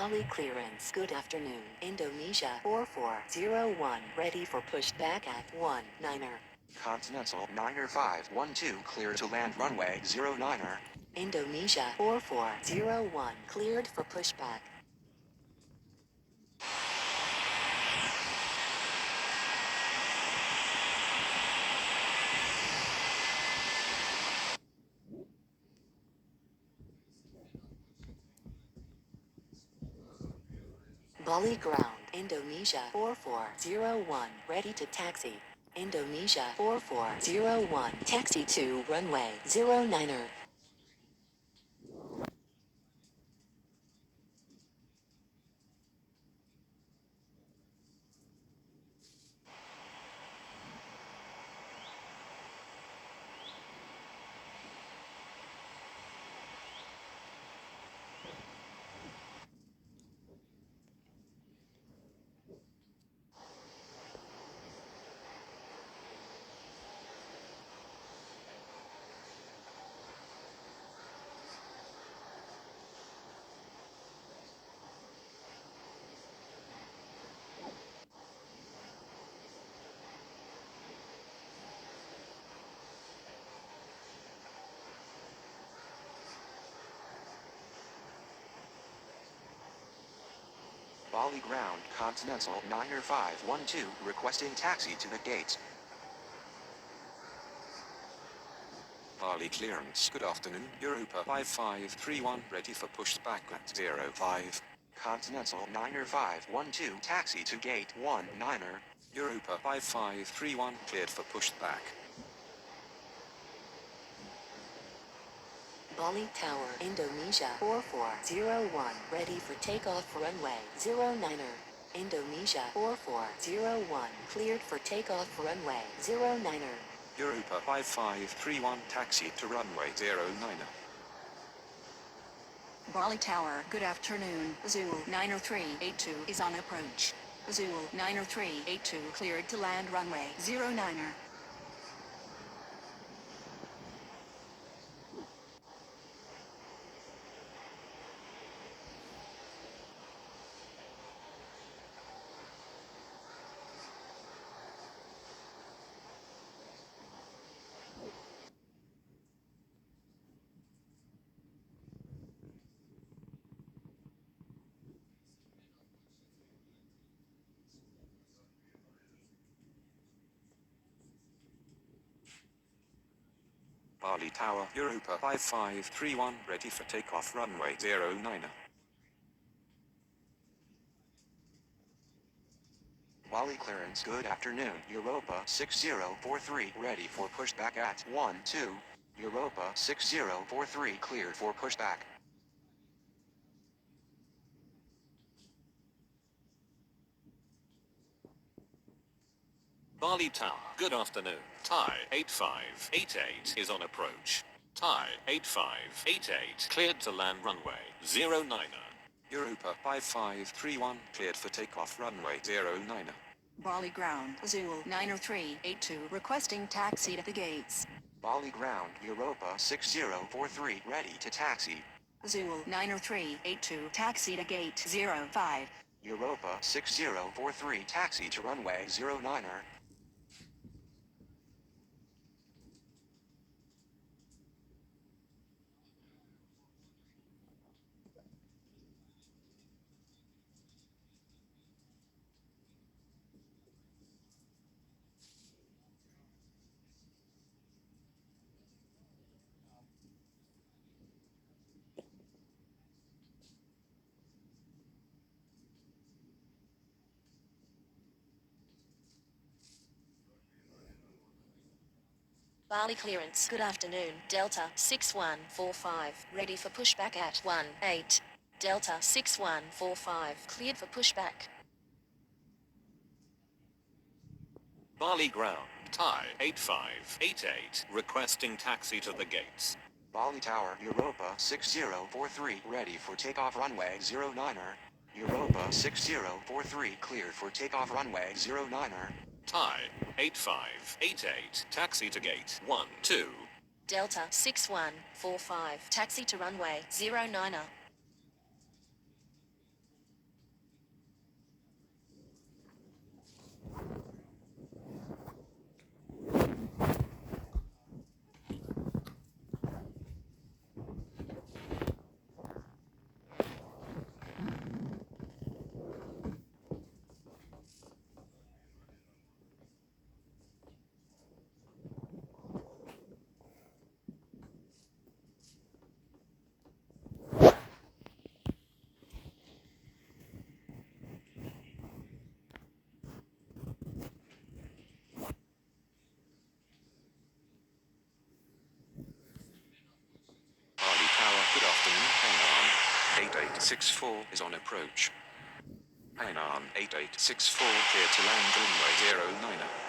Bali clearance. Good afternoon. Indonesia 4401. Ready for pushback at 19er. Continental 9er 512 clear to land runway 09er. Indonesia 4401. Cleared for pushback. Bali ground. Indonesia 4401. Ready to taxi. Indonesia 4401. Taxi to runway 09er. Bali ground Continental 9er 512 requesting taxi to the gates. Bali clearance. Good afternoon. Europa 5531 ready for pushback at 05. Continental 9er 512 taxi to gate 19er. Europa 5531 cleared for pushback. Bali Tower, Indonesia 4401. Ready for takeoff runway 09er. Indonesia 4401. Cleared for takeoff runway 09er. Europa 5531 taxi to runway 09er. Bali Tower, good afternoon. Zulu 90382 is on approach. Zulu 90382 cleared to land runway 09er. Bali Tower, Europa 5531 ready for takeoff runway 09er. Bali clearance. Good afternoon. Europa 6043 ready for pushback at 12. Europa 6043 cleared for pushback. Bali Tower, good afternoon. Thai 8588 is on approach. Thai 8588 cleared to land runway 09er. Europa 5531 cleared for takeoff runway 09er. Bali ground, Zulu 90382 requesting taxi to the gates. Bali ground Europa 6043 ready to taxi. Zulu 90382 taxi to gate 05. Europa 6043 taxi to runway 09er. Bali clearance. Good afternoon. Delta 6145. Ready for pushback at 18. Delta 6145. Cleared for pushback. Bali ground, Thai 8588 requesting taxi to the gates. Bali Tower Europa 6043 ready for takeoff runway 09er. Europa 6043 cleared for takeoff runway 09er. Thai 8588 taxi to gate 12. Delta 6145. Taxi to runway 09er. 8864 is on approach. Hainan 8864 clear to land runway 09er.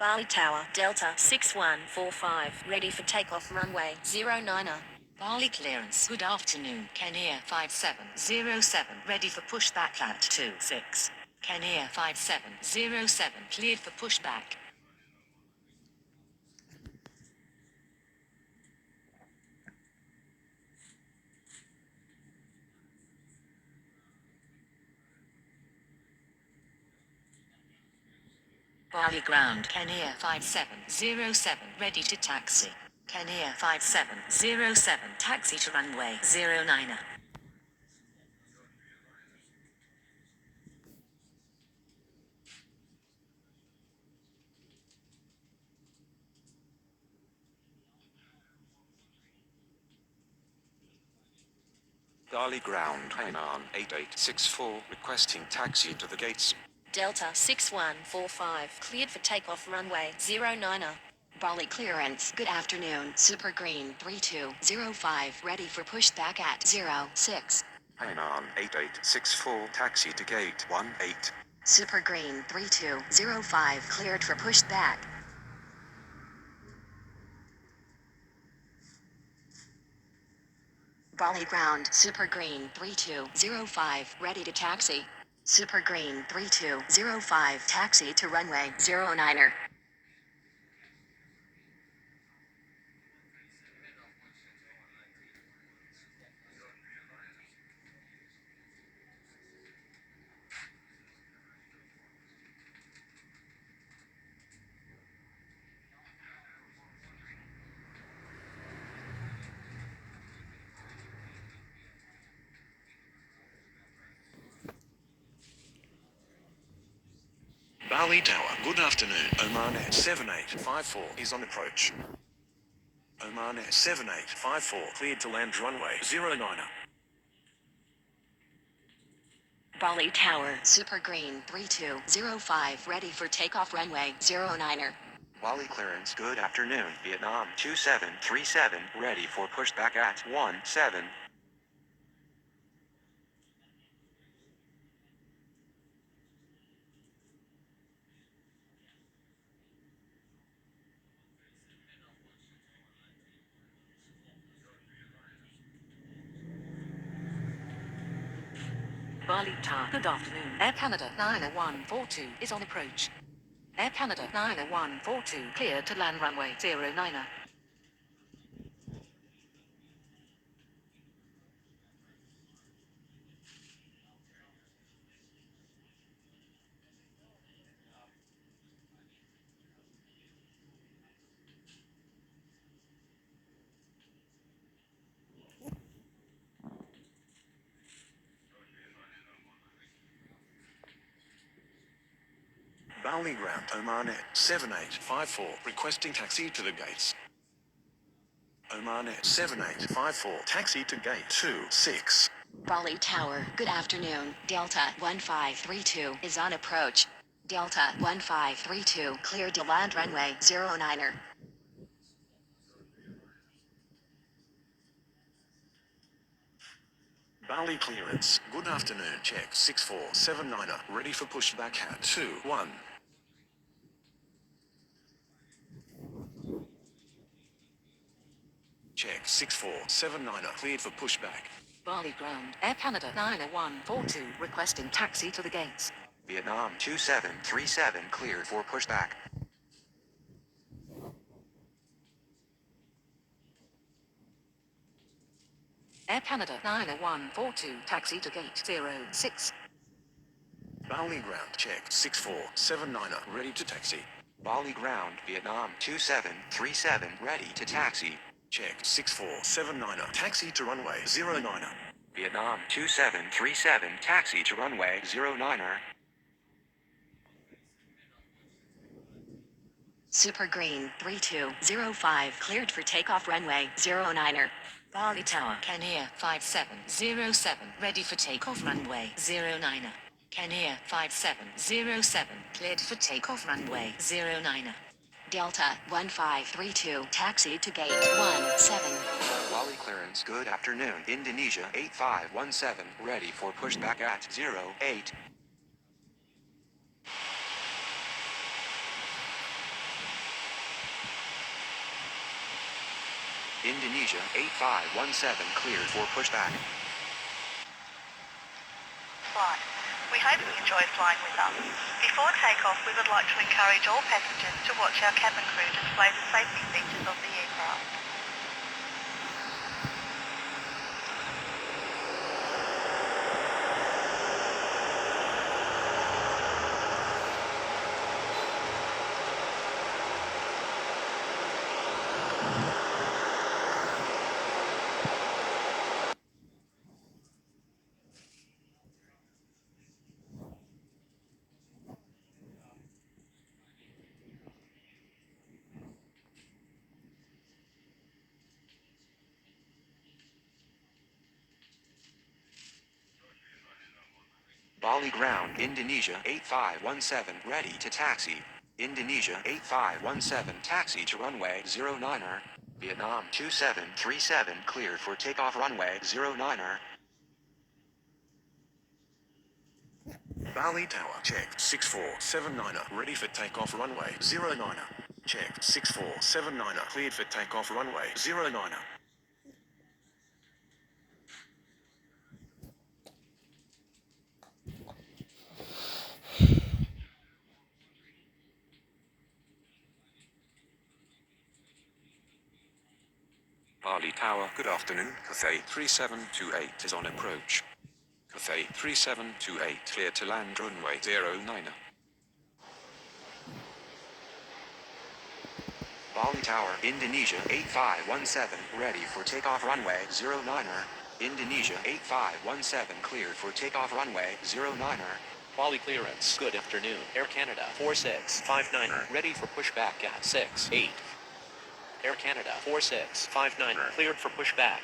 Bali Tower, Delta 6145, ready for takeoff runway 09er. Bali clearance. Good afternoon. Kenya 5707. Ready for pushback at 26. Kenya 5707. Cleared for pushback. Bali ground. Kenya 5707. Ready to taxi. Kenya 5707. Taxi to runway 09er. Dali ground Hainan 8864 requesting taxi to the gates. Delta 6145, cleared for takeoff runway 09er. Bali clearance. Good afternoon. Super Green 3205. Ready for pushback at 06. Hainan 8864 taxi to gate 18. Super Green 3205. Cleared for pushback. Bali ground. Super Green 3205. Ready to taxi. Super Green 3205. Taxi to runway 09er. Bali Tower, good afternoon. Oman Air 7854 is on approach. Oman Air 7854 cleared to land runway 09er. Bali Tower. Super Green 3205. Ready for takeoff runway 09er. Wally clearance. Good afternoon. Vietnam 2737. Ready for pushback at 17. Bali Tower. Good afternoon. Air Canada 90142 is on approach. Air Canada 90142 cleared to land runway 09er. Bali ground. Oman Air 7854 requesting taxi to the gates. Oman Air 7854 taxi to gate 26. Bali Tower. Good afternoon. Delta 1532 is on approach. Delta 1532 cleared to land runway 09er. Bali clearance. Good afternoon. Check 6479er. Ready for pushback at 21. Check 6479er. Cleared for pushback. Bali ground. Air Canada 90142 requesting taxi to the gates. Vietnam 2737 cleared for pushback. Air Canada 90142 taxi to gate 06. Bali ground. Check 6479er. Ready to taxi. Bali ground, Vietnam 2737 ready to taxi. Check 6479er. Taxi to runway 09er. Vietnam 2737 taxi to runway 09er. Super Green 3205 cleared for takeoff runway 09er. Bali Tower, Kenya 5707, ready for takeoff runway 09er. Kenya 5707, cleared for takeoff runway 09er. Delta 1532 taxi to gate 17. Bali clearance, good afternoon. Indonesia 8517 ready for pushback at 08. Indonesia 8517 cleared for pushback. Flight. We hope you enjoy flying with us. Before takeoff, we would like to encourage all passengers to watch our cabin crew display the safety features of the aircraft. Bali ground, Indonesia 8517 ready to taxi. Indonesia 8517 taxi to runway 09er. Vietnam 2737 cleared for takeoff runway 09er. Bali Tower. Check 6479er. Ready for takeoff runway 09er. Check 6479er. Cleared for takeoff runway 09er. Bali Tower, good afternoon. Cathay 3728 is on approach. Cathay 3728 clear to land runway 09er. Bali Tower, Indonesia 8517 ready for takeoff runway 09er. Indonesia 8517 cleared for takeoff runway 09er. Bali clearance, good afternoon. Air Canada 4659er, ready for pushback at 68. Air Canada 4659er, cleared for pushback.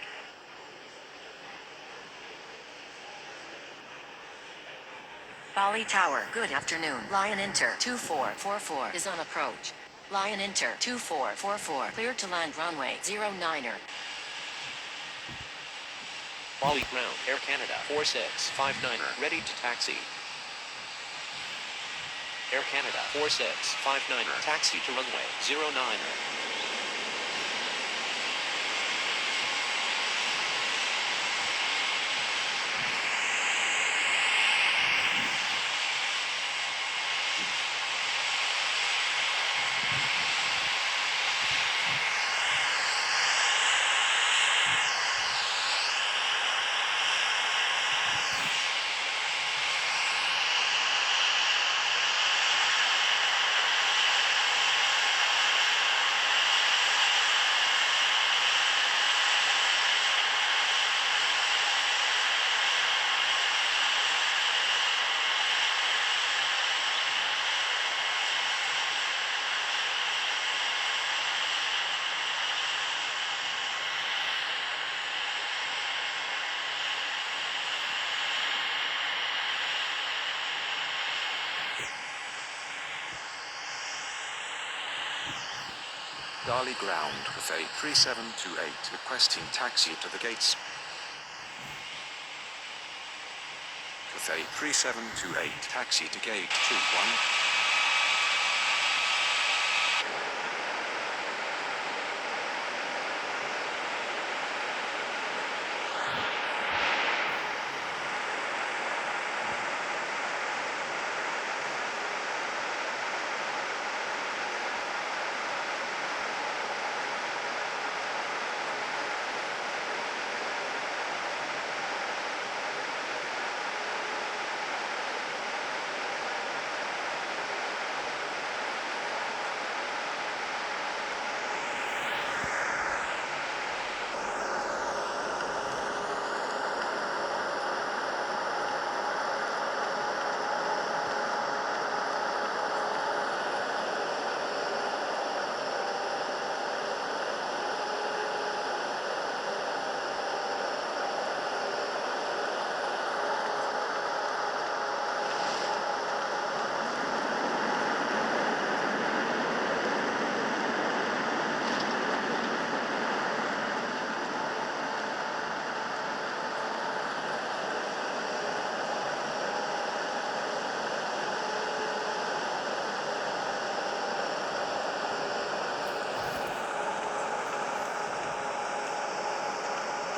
Bali Tower, good afternoon. Lion Inter 2444 is on approach. Lion Inter 2444 cleared to land runway 09er. Bali ground, Air Canada 4659er, ready to taxi. Air Canada 4659er, taxi to runway 09er. Bali ground, Cathay 3728 requesting taxi to the gates. Cathay 3728, taxi to gate 21.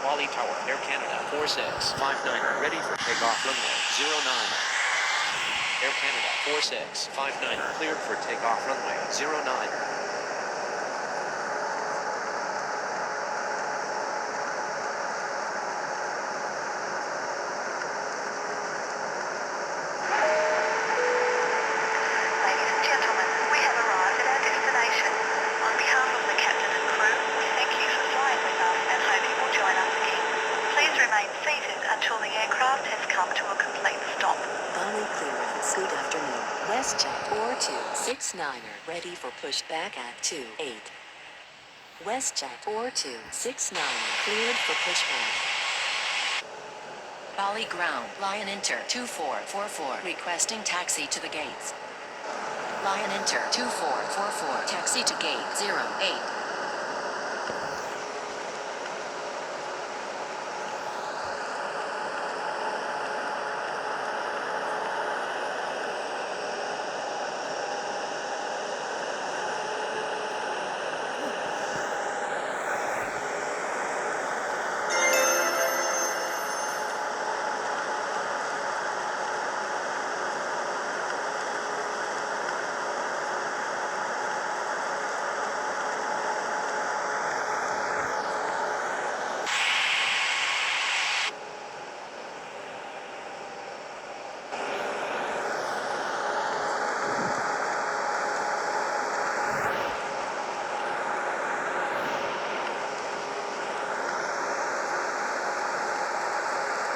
Bali Tower, Air Canada 4659, ready for takeoff runway 09. Air Canada 4659, cleared for takeoff runway 09. Ladies and gentlemen, we have arrived at our destination. On behalf of the captain and crew, we thank you for flying with us and hope you will join us again. Please remain seated until the aircraft has come to a complete stop. Bali clearance, good afternoon. WestJet 4269er, ready for pushback at 28. WestJet 4269er, cleared for pushback. Bali ground, Lion Inter 2444, requesting taxi to the gates. Lion Inter 2444, taxi to gate 08.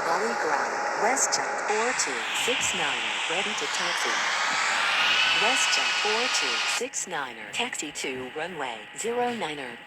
Bali ground, WestJet 4269er, ready to taxi. WestJet 4269er, taxi to runway 09er.